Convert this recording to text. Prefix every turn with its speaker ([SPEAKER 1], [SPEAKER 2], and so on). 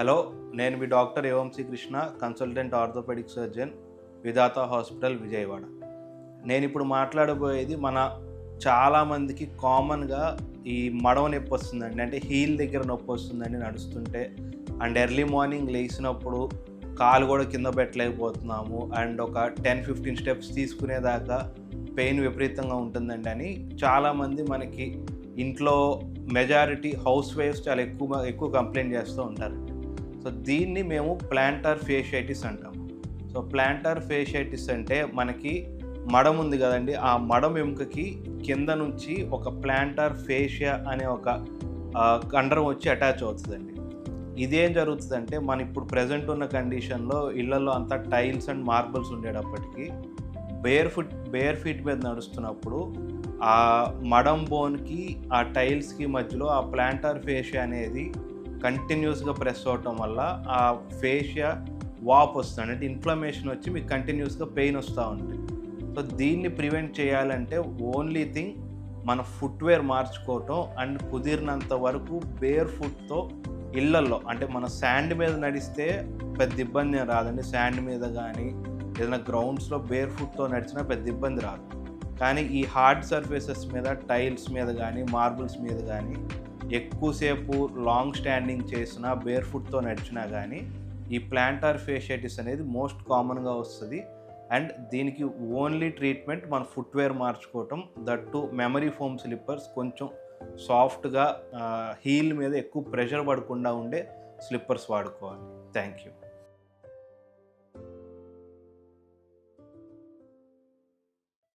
[SPEAKER 1] Hello, నేను మీ doctor ఏవంశీ Krishna, consultant orthopaedic surgeon, విధాత hospital, Vijayawada. నేను ఇప్పుడు మాట్లాడబోయేది చాలామందికి కామన్గా ఈ మడమ నొప్పి వస్తుందండి. అంటే హీల్ దగ్గర నొప్పి వస్తుందండి నడుస్తుంటే. అండ్ ఎర్లీ మార్నింగ్ లేచినప్పుడు కాలు కూడా కింద పెట్టలేకపోతున్నాము. అండ్ ఒక 10-15 స్టెప్స్ తీసుకునేదాకా పెయిన్ విపరీతంగా ఉంటుందండి అని చాలామంది మనకి ఇంట్లో మెజారిటీ హౌస్ వైఫ్స్ చాలా ఎక్కువ కంప్లైంట్ చేస్తూ ఉంటారండి. సో దీన్ని మేము ప్లాంటార్ ఫేషియైటిస్ అంటాము. సో ప్లాంటార్ ఫేషియైటిస్ అంటే మనకి మడం ఉంది కదండి, ఆ మడం ఎముకకి కింద నుంచి ఒక ప్లాంటార్ ఫేషియా అనే ఒక కండరం వచ్చి అటాచ్ అవుతుందండి. ఇదేం జరుగుతుందంటే మన ఇప్పుడు ప్రజెంట్ ఉన్న కండిషన్లో ఇళ్లలో అంతా టైల్స్ అండ్ మార్బుల్స్ ఉండేటప్పటికీ బేర్ ఫీట్ మీద నడుస్తున్నప్పుడు ఆ మడం బోన్కి ఆ టైల్స్కి మధ్యలో ఆ ప్లాంటార్ ఫేషియా అనేది కంటిన్యూస్గా ప్రెస్ అవటం వల్ల ఆ ఫేషియా వాప్ వస్తుంది. అంటే ఇన్ఫ్లమేషన్ వచ్చి మీకు కంటిన్యూస్గా పెయిన్ వస్తూ ఉంటుంది. సో దీన్ని ప్రివెంట్ చేయాలంటే ఓన్లీ థింగ్ మన ఫుట్వేర్ మార్చుకోవటం అండ్ కుదిరినంత వరకు బేర్ ఫుట్తో ఇళ్లల్లో, అంటే మన శాండ్ మీద నడిస్తే పెద్ద ఇబ్బంది రాదండి. శాండ్ మీద కానీ ఏదైనా గ్రౌండ్స్లో బేర్ ఫుట్తో నడిచినా పెద్ద ఇబ్బంది రాదు. కానీ ఈ హార్డ్ సర్ఫేసెస్ మీద, టైల్స్ మీద కానీ మార్బుల్స్ మీద కానీ ఎక్కువసేపు లాంగ్ స్టాండింగ్ చేసినా, బేర్ ఫుట్తో నడిచినా కానీ ఈ ప్లాంటార్ ఫేషియైటిస్ అనేది మోస్ట్ కామన్గా వస్తుంది. అండ్ దీనికి ఓన్లీ ట్రీట్మెంట్ మన ఫుట్వేర్ మార్చుకోవటం, that to memory foam slippers, కొంచెం సాఫ్ట్గా హీల్ మీద ఎక్కువ ప్రెషర్ పడకుండా ఉండే స్లిప్పర్స్ వాడుకోవాలి. Thank you.